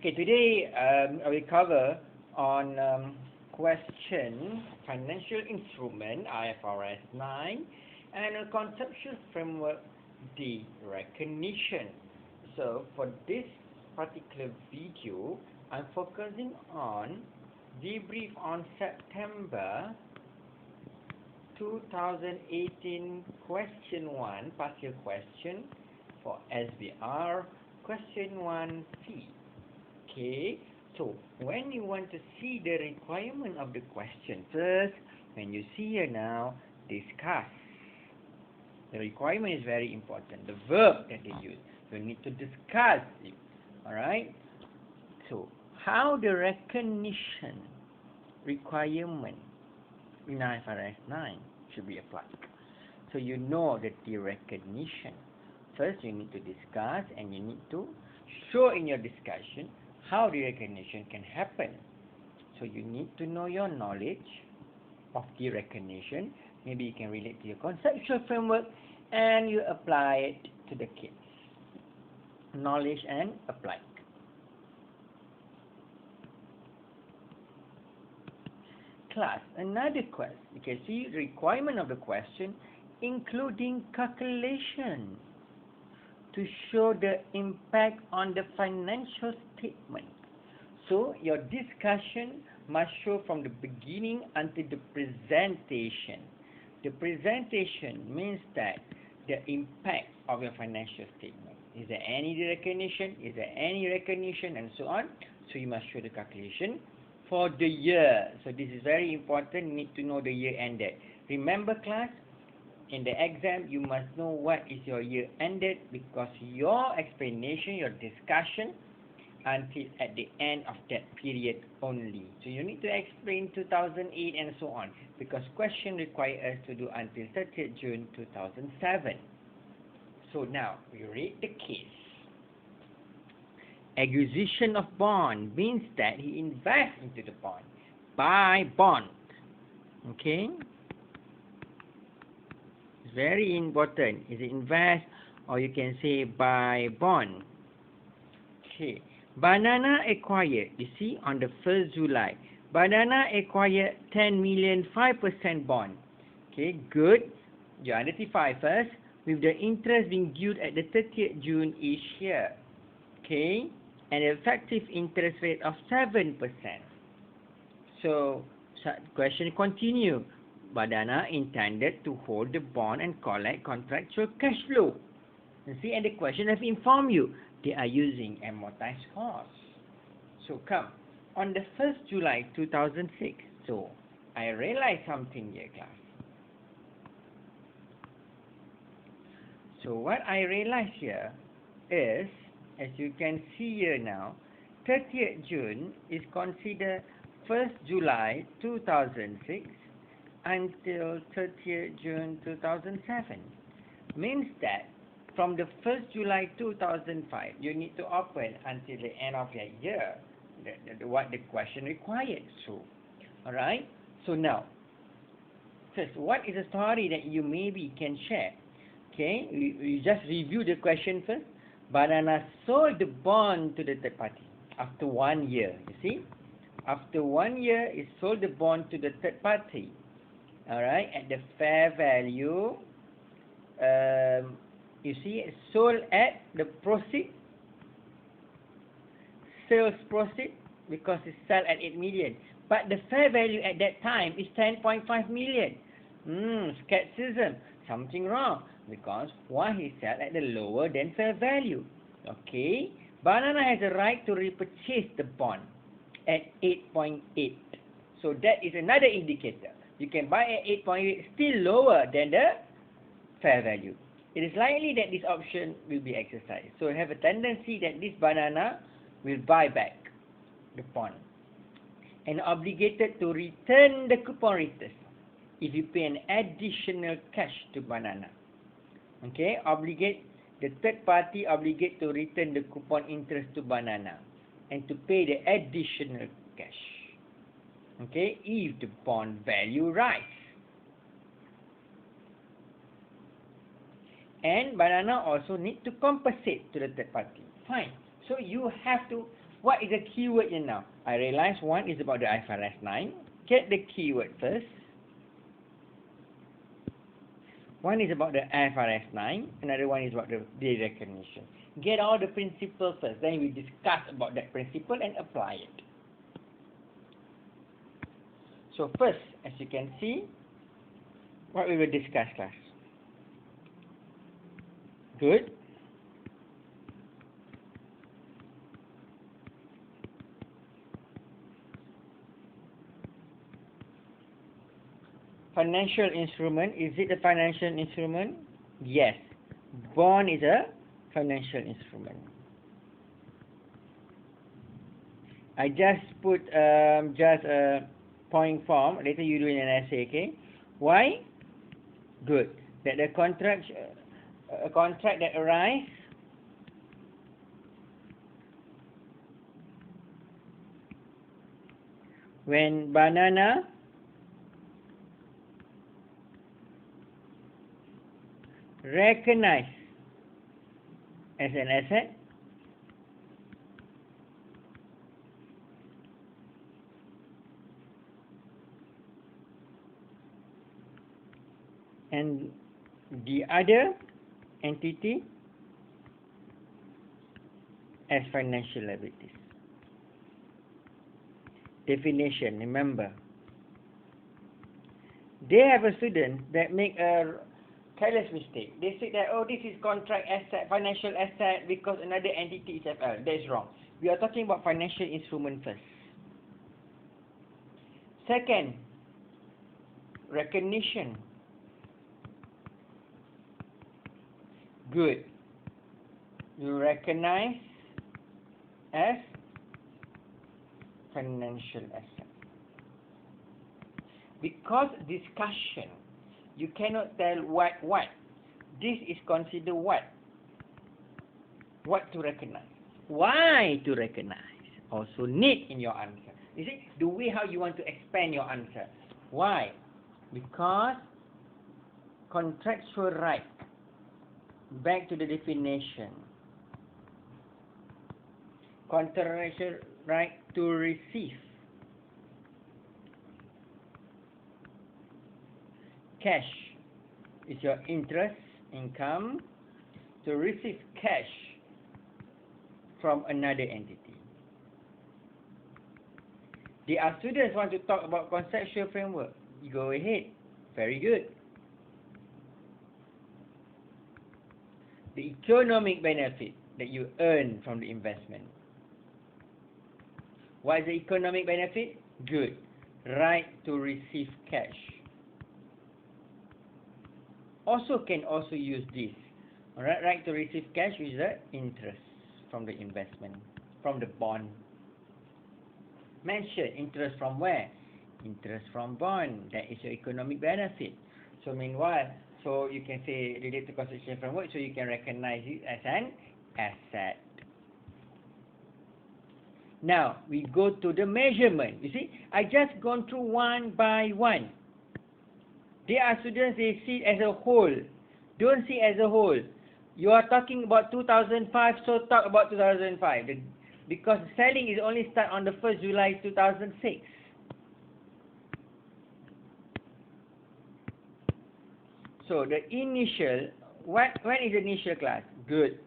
Okay, today I will cover on question financial instrument IFRS 9 and a conceptual framework Derecognition. So for this particular video, I'm focusing on debrief on September 2018 question 1, past year question for SBR, question 1C. Okay, so when you want to see the requirement of the question, first, when you see here now, discuss. The requirement is very important. The verb that they use, you need to discuss it. Alright? So, how the recognition requirement in IFRS 9 should be applied. So, you know that the recognition. First, you need to discuss and you need to show in your discussion how the recognition can happen. So, you need to know your knowledge of the recognition. Maybe you can relate to your conceptual framework and you apply it to the case. Knowledge and apply. Class, another question. You can see the requirement of the question including calculation to show the impact on the financial statement. So, your discussion must show from the beginning until the presentation. The presentation means that the impact of your financial statement. Is there any recognition? Is there any recognition? And so on. So, you must show the calculation for the year. So, this is very important. You need to know the year ended. Remember, class, in the exam, you must know what is your year ended because your explanation, your discussion, until at the end of that period only. So you need to explain 2008 and so on because question requires us to do until 30th June 2007. So now we read the case. Acquisition of bond means that he invests into the bond. Buy bond. Okay? It's very important. Is it invest or you can say buy bond. Okay. Banana acquired, you see, on the 1st July. Banana acquired 10 million 5% bond. Okay, good. You identify first with the interest being due at the 30th June each year. Okay, and the effective interest rate of 7%. So, question continue. Banana intended to hold the bond and collect contractual cash flow. You see, and the question has informed you. They are using amortized cost. So come, on the 1st July 2006, so I realized something here, class. So what I realized here is, as you can see here now, 30th June is considered 1st July 2006 until 30th June 2007. Means that from the 1st July 2005, you need to open until the end of the year, what the question required. So, alright. So now, first, what is a story that you maybe can share? Okay, you just review the question first. Banana sold the bond to the third party after 1 year. You see, after 1 year, it sold the bond to the third party. Alright, at the fair value. You see, sold at the proceed, sales proceed, because it sold at 8 million. But the fair value at that time is 10.5 million. Skepticism, something wrong. Because why he sold at the lower than fair value? Okay, Banana has a right to repurchase the bond at 8.8. So that is another indicator. You can buy at 8.8, still lower than the fair value. It is likely that this option will be exercised. So, have a tendency that this banana will buy back the bond and obligated to return the coupon interest if you pay an additional cash to banana. Okay, the third party obligate to return the coupon interest to banana and to pay the additional cash. Okay, if the bond value rise. And banana also need to compensate to the third party. Fine. So you have to What is the keyword here now? I realize one is about the IFRS 9. Get the keyword first. One is about the IFRS 9. Another one is about the derecognition. Get all the principles first. Then we discuss about that principle and apply it. So first, as you can see, what we will discuss, class. Good. Financial instrument. Is it a financial instrument? Yes. Bond is a financial instrument. I just put just a point form. Later you do in an essay, okay? Why? Good. That the contract, a contract that arises when banana recognized as an asset and the other entity as financial liabilities. Definition, remember. They have a student that make a careless mistake. They say that, oh, this is contract asset, financial asset because another entity is FL. That is wrong. We are talking about financial instrument first. Second, recognition. Good. You recognize as financial asset. Because discussion, you cannot tell what. This is considered what? What to recognize. Why to recognize. Also need in your answer. You see, the way how you want to expand your answer. Why? Because contractual right. Back to the definition. Contractual right to receive cash is your interest income to receive cash from another entity. The students want to talk about conceptual framework. You go ahead. Very good. The economic benefit that you earn from the investment. What is the economic benefit? Good. Right to receive cash. Also can also use this. Alright, right to receive cash is the interest from the investment, from the bond. Mention interest from where? Interest from bond. That is your economic benefit. So meanwhile, so you can say relate to constitution framework, so you can recognize it as an asset. Now, we go to the measurement. You see, I just gone through one by one. There are students, they see it as a whole. Don't see it as a whole. You are talking about 2005, so talk about 2005. Because selling is only start on the 1st July 2006. So the initial, when is the initial class? Good.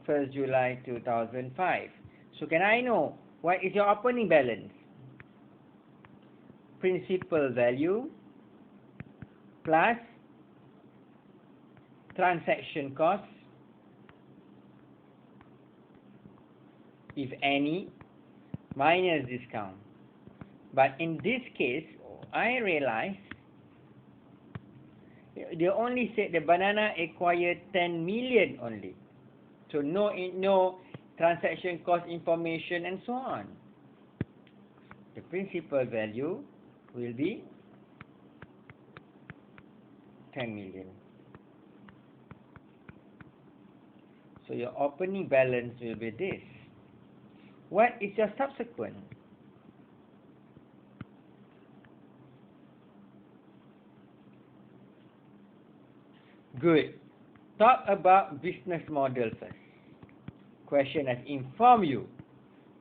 1st July 2005. So can I know what is your opening balance? Principal value plus transaction cost, if any, minus discount. But in this case, I realize they only said the banana acquired 10 million only. So no transaction cost information and so on. The principal value will be 10 million. So your opening balance will be this. What is your subsequent? Good. Talk about business model first. Question has informed you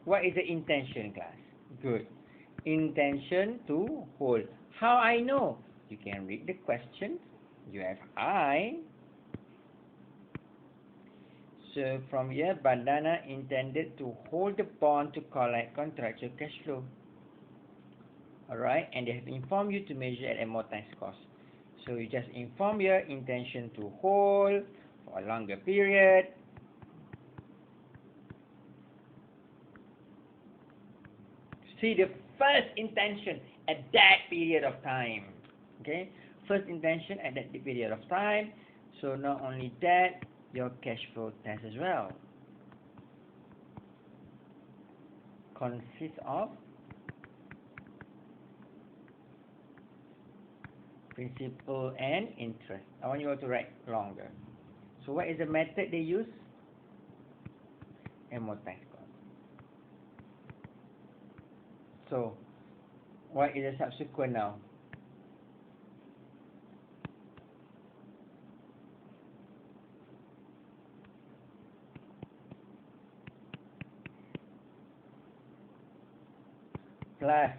What is the intention, class? Good. Intention to hold. How I know? You can read the question. You have I. So from here, Bandana intended to hold the bond to collect contractual cash flow. Alright, and they have informed you to measure at amortized cost. So you just inform your intention to hold for a longer period. See the first intention at that period of time. Okay, first intention at that period of time. So not only that, your cash flow test as well consists of principal and interest. I want you all to write longer. So what is the method they use? Amortized cost. So what is the subsequent now? Plus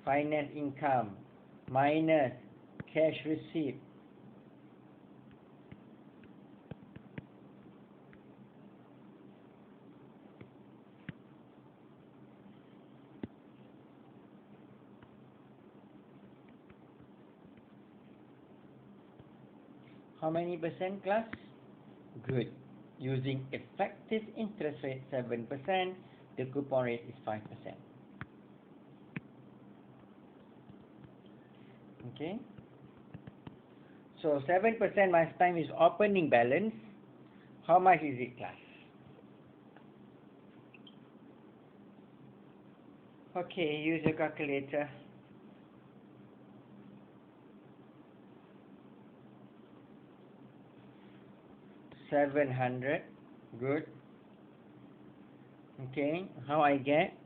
finance income minus cash receipt. How many percent, class? Good. Using effective interest rate 7%, the coupon rate is 5%. Okay. So 7% last time is opening balance. How much is it, class? Okay, use your calculator. $700. Good. Okay, how I get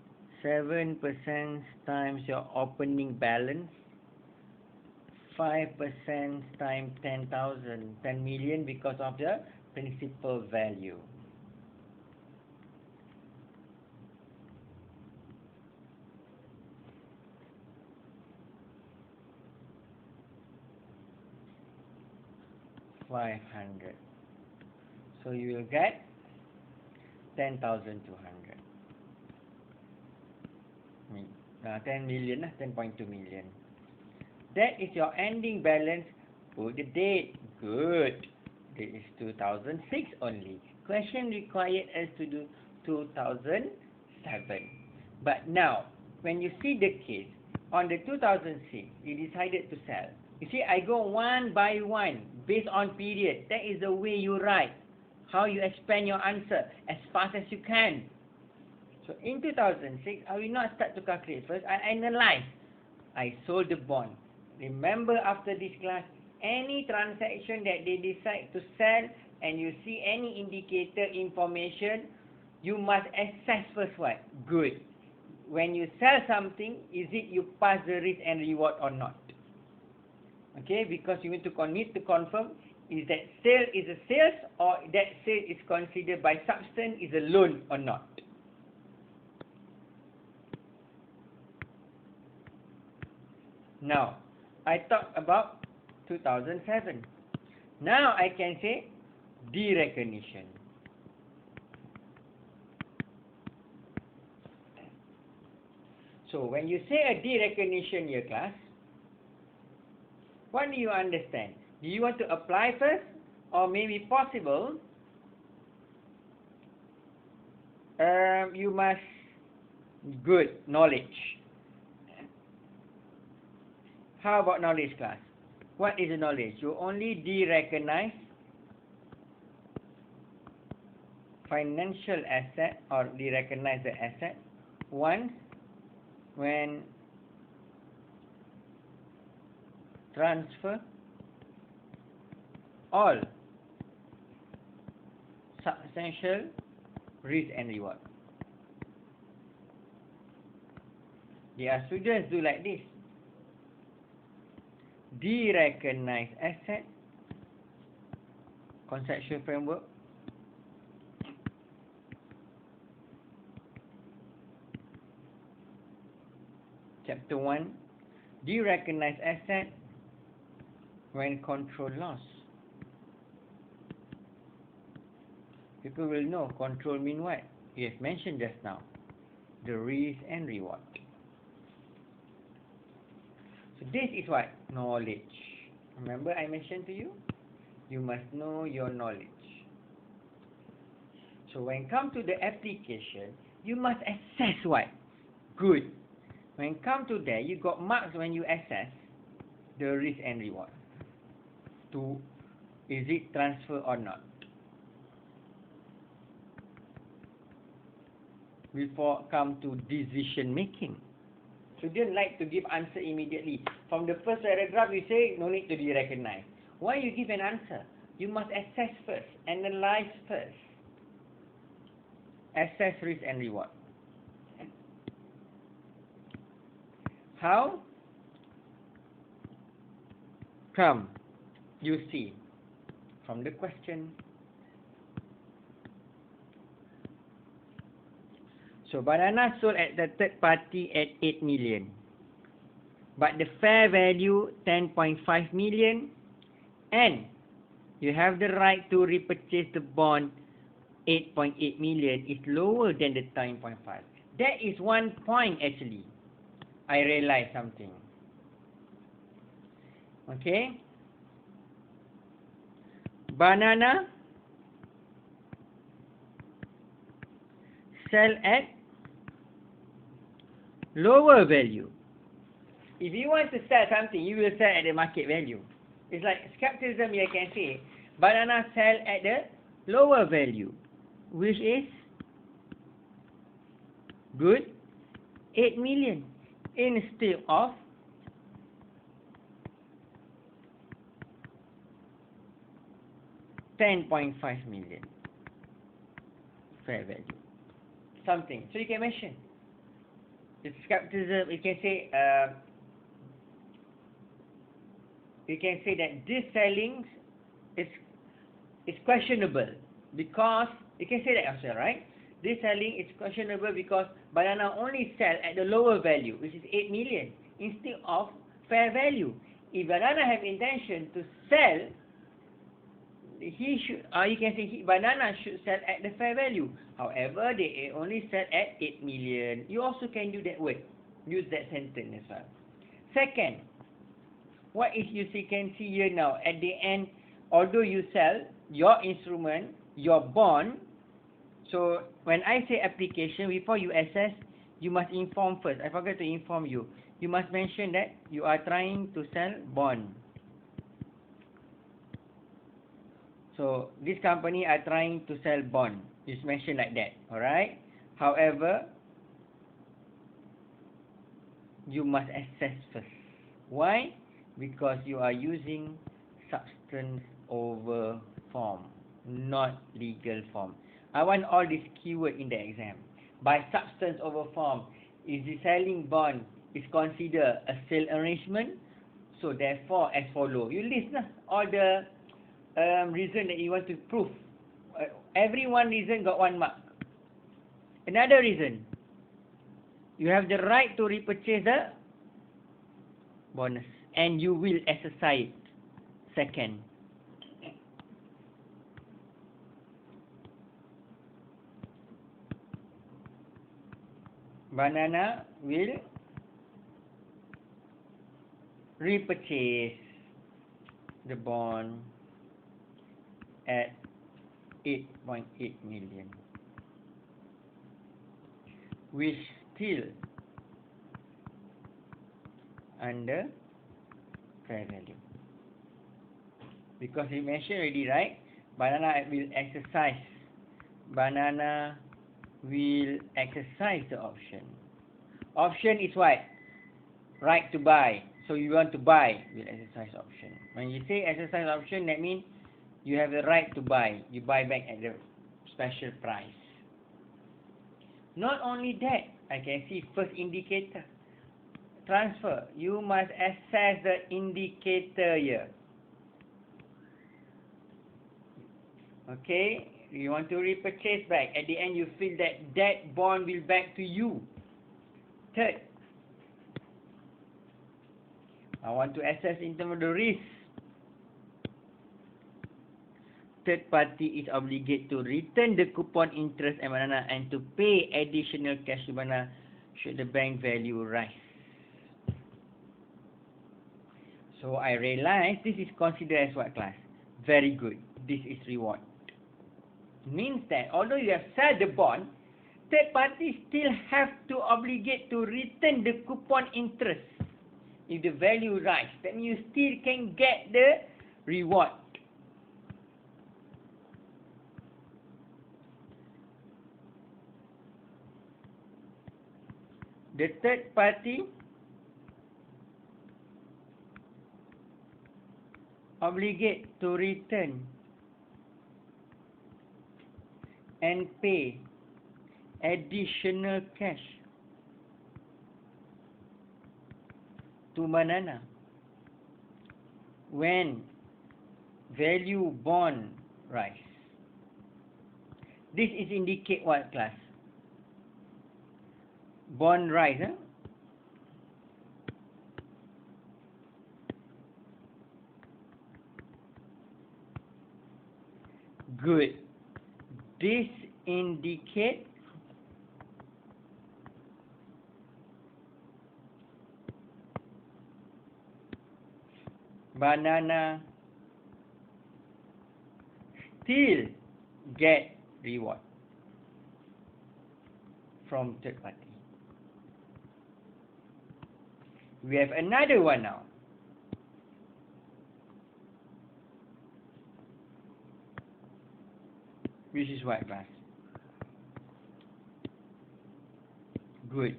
7% times your opening balance, 5% times 10,000, 10 million because of the principal value. $500. So you will get 10,200. 10 million, 10.2 million. That is your ending balance. Put the date. Good. Date is 2006 only. Question required us to do 2007. But now, when you see the case, on the 2006, you decided to sell. You see, I go one by one, based on period. That is the way you write. How you expand your answer as fast as you can. So in 2006, I will not start to calculate. First, I analyze. I sold the bond. Remember, after this class, any transaction that they decide to sell and you see any indicator information, you must assess first what? Good. When you sell something, is it you pass the risk and reward or not? Okay, because you need to confirm, is that sale is a sales or that sale is considered by substance is a loan or not? Now, I talked about 2007. Now I can say derecognition. So when you say a derecognition here, class, what do you understand? Do you want to apply first, or maybe possible? You must good knowledge. How about knowledge, class? What is the knowledge? You only derecognize financial asset or derecognize the asset once when transfer all substantial risk and reward. There are students do like this. Derecognize asset, conceptual framework, Chapter 1, do you recognize asset when control loss? People will know control mean what? We have mentioned just now. The risk and reward. So this is what? Knowledge. Remember I mentioned to you? You must know your knowledge. So when it comes to the application, you must assess what? Good. When it comes to that, you got marks when you assess the risk and reward. To is it transfer or not? Before come to decision making. So don't like to give answer immediately. From the first paragraph you say no need to be recognized. Why you give an answer? You must assess first, analyze first. Assess risk and reward. How come you see from the question? So banana sold at the third party at 8 million. But the fair value 10.5 million, and you have the right to repurchase the bond 8.8 million is lower than the 10.5. That is one point actually. I realized something. Okay. Banana sell at lower value. If you want to sell something, you will sell at the market value. It's like skepticism, you can say. Banana sell at the lower value, which is good, 8 million instead of 10.5 million fair value. Something. So you can mention. It's skepticism. You can say that this selling is questionable because you can say that also, right? This selling is questionable because banana only sell at the lower value, which is 8 million, instead of fair value. If banana have intention to sell, he should, you can say banana should sell at the fair value. However, they only sell at 8 million. You also can do that word. Use that sentence as well. Second, what is you can see here now? At the end, although you sell your instrument, your bond, so when I say application, before you assess, you must inform first. I forgot to inform you. You must mention that you are trying to sell bond. So this company are trying to sell bond. It's mentioned like that. Alright? However, you must assess first. Why? Because you are using substance over form, not legal form. I want all these keywords in the exam. By substance over form, is the selling bond is considered a sale arrangement? So therefore, as follow. You list all the reason that you want to prove. Every one reason got 1 mark. Another reason, you have the right to repurchase the bonus, and you will exercise it. Second, banana will repurchase the bond at 8.8 million, which still under fair value. Because we mentioned already, right? Banana will exercise. Banana will exercise the option. Option is what? Right to buy. So you want to buy, will exercise option. When you say exercise option, that means you have the right to buy. You buy back at the special price. Not only that, I can see first indicator. Transfer. You must assess the indicator here. Okay, you want to repurchase back. At the end, you feel that that bond will back to you. Third, I want to assess in terms of the risk. Third party is obligated to return the coupon interest and banana and to pay additional cash to banana should the bank value rise. So I realize this is considered as what class? Very good. This is reward. Means that although you have sold the bond, third party still have to obligate to return the coupon interest if the value rise. That means you still can get the reward. The third party obligate to return and pay additional cash to banana when value bond rise. This is indicate what class? Bond rise, huh? Good. This indicate banana still get reward from third party. We have another one now. Which is what class? Good.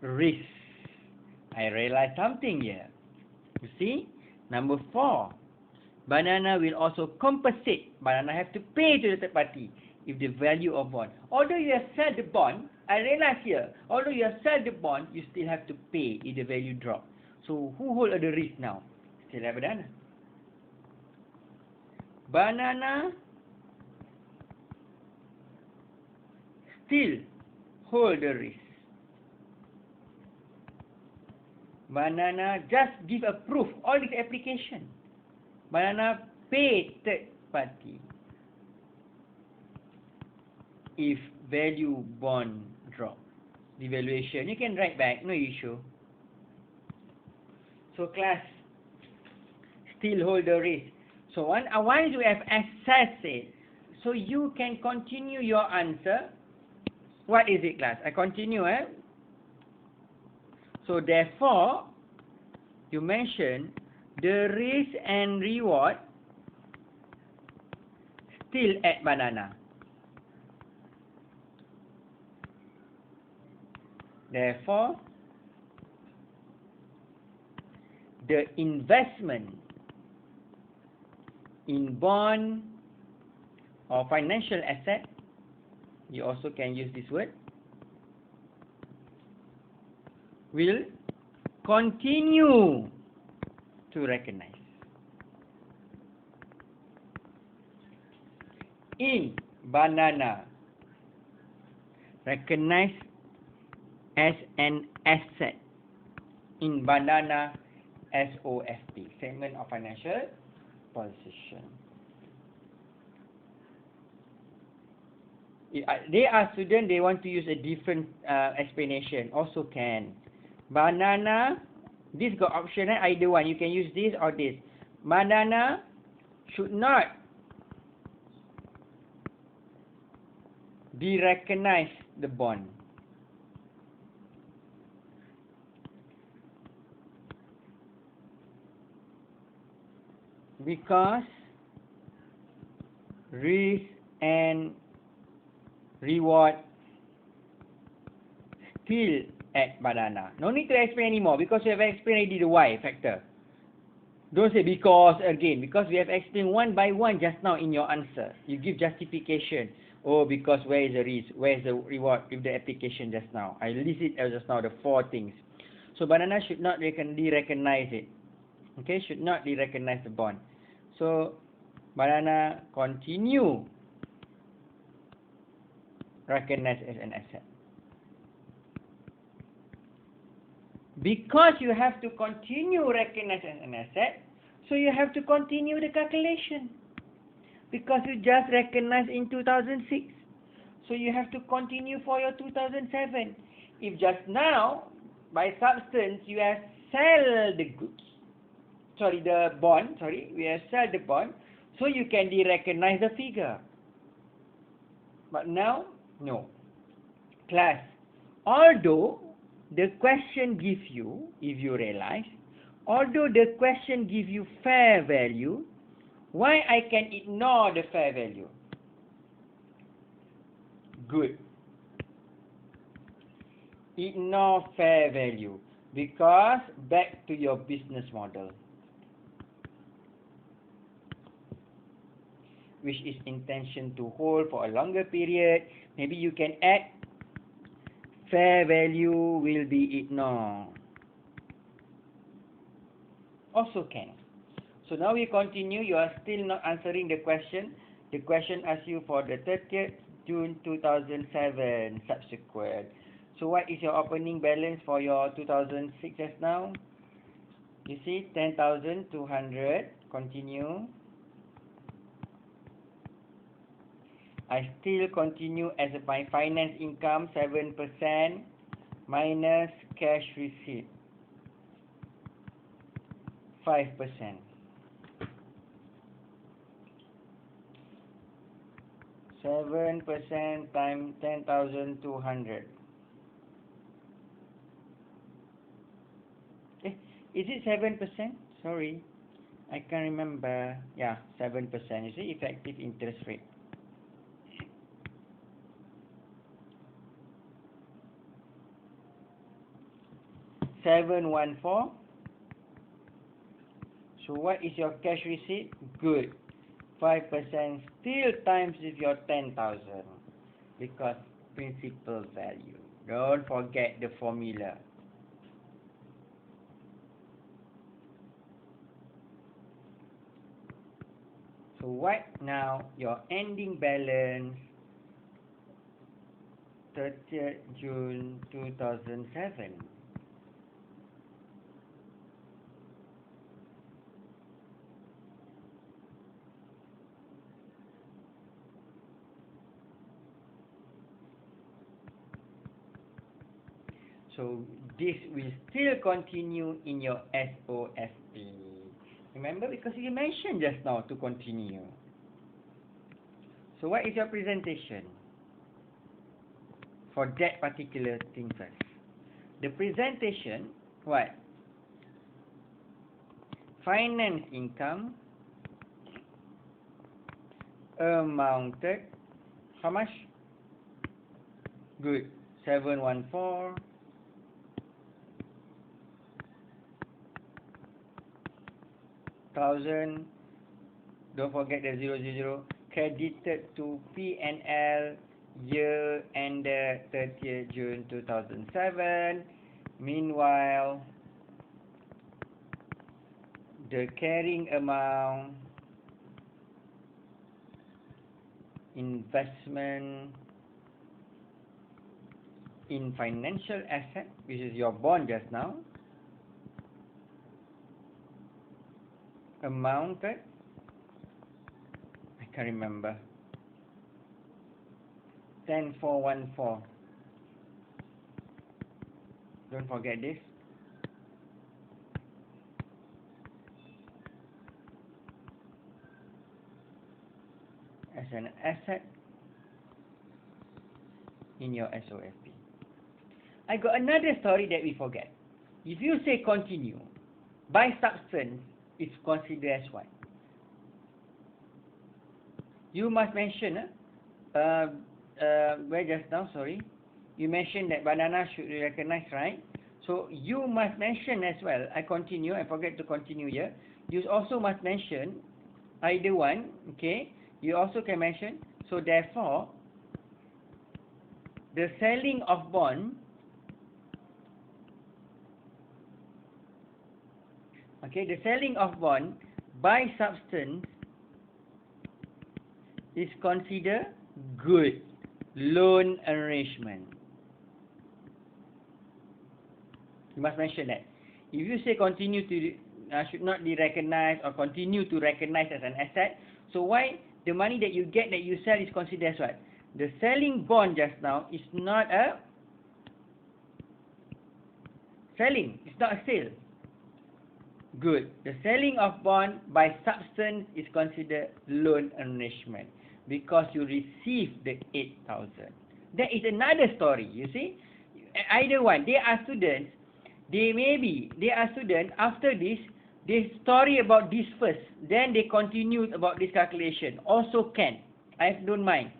Risk. I realize something here. You see? Number 4. Banana will also compensate. Banana have to pay to the third party if the value of bond. Although you have sold the bond, I realize here, although you have sold the bond, you still have to pay if the value drop. So who hold the risk now? Still have banana. Banana still hold the risk. Banana just give a proof all this application. Banana pay third party if value bond drop. Devaluation, you can write back, no issue. So class still hold the risk. So once we have assessed it, so you can continue your answer. What is it, class? I continue, eh? So therefore, you mention the risk and reward still at banana. Therefore, the investment in bond or financial asset, you also can use this word, will continue to recognize in banana, recognize as an asset in banana SOFP, statement of financial position. They are students, they want to use a different explanation, also can. Banana, this got option, either one, you can use this or this. Banana should not derecognize the bond. Because risk and reward still at banana. No need to explain anymore because we have explained already the why factor. Don't say because again, because we have explained one by one just now in your answer. You give justification. Oh, because where is the risk? Where is the reward with the application just now? I listed as just now the 4 things. So banana should not derecognize it. Okay, should not derecognize the bond. So banana continue recognize as an asset. Because you have to continue recognize as an asset, so you have to continue the calculation. Because you just recognized in 2006. So you have to continue for your 2007. If just now, by substance, you have sell the goods, we have sell the bond, so you can de-recognize the figure. But now, no. Class, although the question gives you, if you realize, although the question gives you fair value, why I can ignore the fair value? Good. Ignore fair value because back to your business model, which is intention to hold for a longer period. Maybe you can add fair value will be ignored. Also can. So now we continue. You are still not answering the question. The question asks you for the 30th June 2007 subsequent. So what is your opening balance for your 2006 just now? You see 10,200. Continue. I still continue as my finance income 7% minus cash receipt 5%. 7% times 10,200. Is it 7%? Sorry, I can't remember. Yeah, 7%. You see, effective interest rate. $714. So what is your cash receipt? Good. 5% still times with your 10,000 because principal value. Don't forget the formula. So what now? Your ending balance 30th June 2007. So this will still continue in your SOFP. Remember, because you mentioned just now to continue. So what is your presentation for that particular thing first? The presentation, what? Finance income amounted, how much? Good, 714. Thousand. Don't forget the 000. Credited to P&L year ended 30th June 2007. Meanwhile, the carrying amount investment in financial asset, which is your bond just now, amounted, I can't remember, 10,414. Don't forget this. As an asset in your SOFP. I got another story that we forget. If you say continue, by substance, it's considered as what? You must mention, where just now, sorry, you mentioned that banana should be recognized, right? So you must mention as well. I continue, I forget to continue here. You also must mention either one, okay? You also can mention, so therefore, the selling of bond, okay, the selling of bond by substance is considered good loan arrangement. You must mention that. If you say continue to should not be recognized or continue to recognize as an asset, so why the money that you get that you sell is considered as what? The selling bond just now is not a selling. It's not a sale. Good. The selling of bond by substance is considered loan arrangement because you receive the 8,000. That is another story, you see. Either one. They are students. They are students. After this, they story about this first. Then they continue about this calculation. Also can. I don't mind.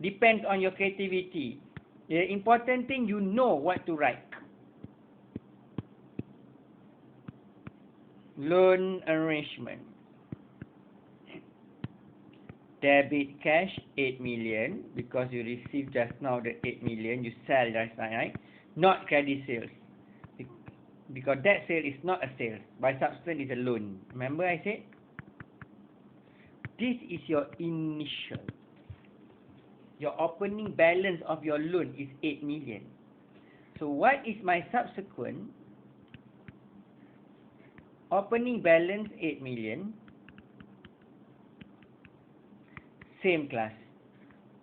Depends on your creativity. The important thing, you know what to write. Loan arrangement. Debit cash 8 million because you received just now the 8 million. You sell just now, right? Not credit sales. Because that sale is not a sale. By substance is a loan. Remember I said? This is your initial. Your opening balance of your loan is 8 million. So what is my subsequent? Opening balance 8 million. Same class.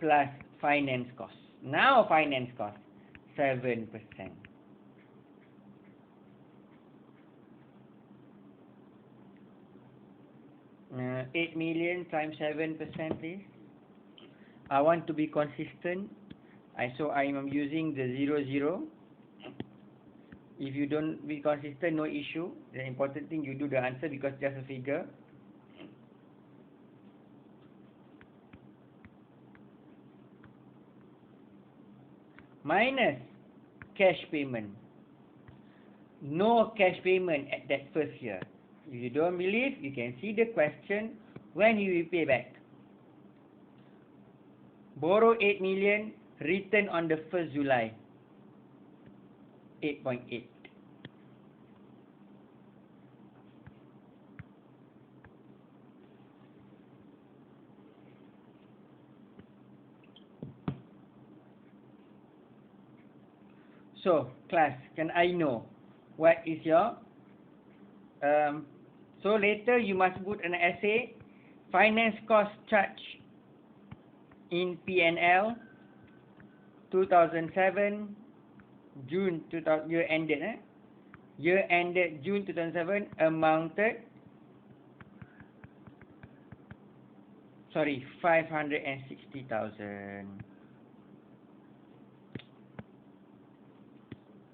Plus finance cost. Now finance cost 7%. 8 million times 7%, please. I want to be consistent. So I am using the 00. If you don't be consistent, no issue. The important thing, you do the answer because just a figure. Minus cash payment. No cash payment at that first year. If you don't believe, you can see the question, when you will pay back. Borrow 8 million, return on the 1st July. 8.8. So, class, can I know what is your... so later you must put an essay, finance cost charge in P&L 2007 June 2000 year ended June 2007 amounted 560,000.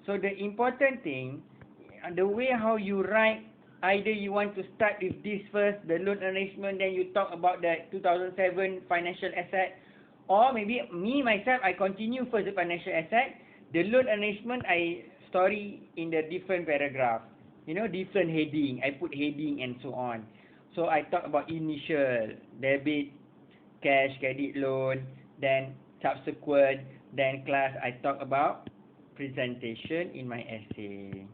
So the important thing, the way how you write, either you want to start with this first, the loan arrangement, then you talk about the 2007 financial asset, or maybe me myself, I continue first the financial asset, the loan arrangement I story in the different paragraph, different heading, I put heading and so on. So I talk about initial, debit, cash, credit loan, then subsequent, then class, I talk about presentation in my essay.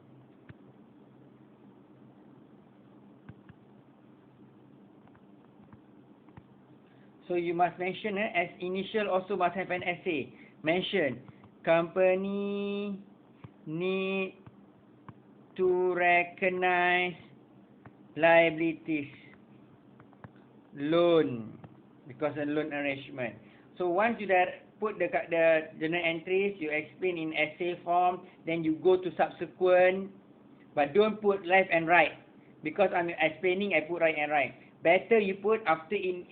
So you must mention as initial also must have an essay. Mention company need to recognize liabilities, loan, because a loan arrangement. So once you put the journal entries, you explain in essay form, then you go to subsequent, but don't put left and right, because I'm explaining, I put right and right. Better you put after you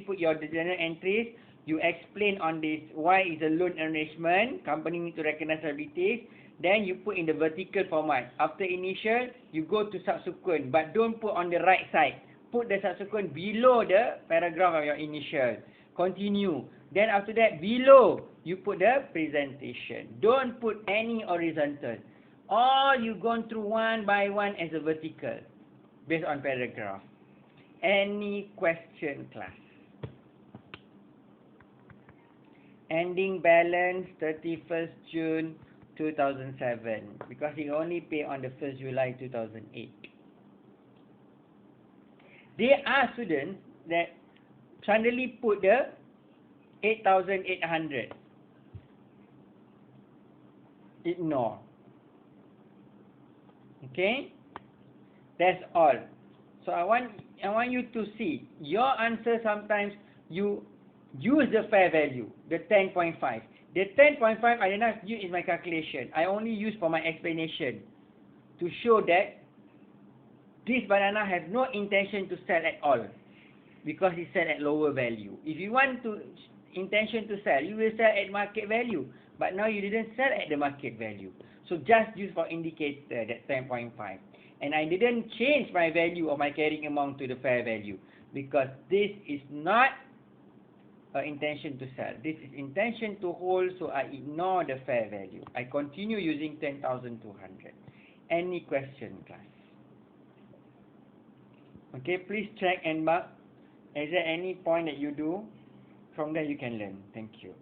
put your journal entries, you explain on this why is a loan arrangement, company need to recognize liabilities, then you put in the vertical format. After initial, you go to subsequent, but don't put on the right side. Put the subsequent below the paragraph of your initial. Continue. Then after that, below, you put the presentation. Don't put any horizontal. All you gone through one by one as a vertical, based on paragraph. Any question, class? Ending balance 31st June 2007, because he only paid on the 1st July 2008. There are students that suddenly put the 8,800. Ignore. Okay, that's all. So I want you to see your answer. Sometimes you use the fair value, the 10.5. The 10.5 I did not use in my calculation. I only use for my explanation to show that this banana has no intention to sell at all because it sell at lower value. If you want to intention to sell, you will sell at market value. But now you didn't sell at the market value. So just use for indicator that 10.5. And I didn't change my value of my carrying amount to the fair value because this is not intention to sell. This is intention to hold, so I ignore the fair value. I continue using 10,200. Any question, class? Okay, please check and mark. Is there any point that you do? From there you can learn. Thank you.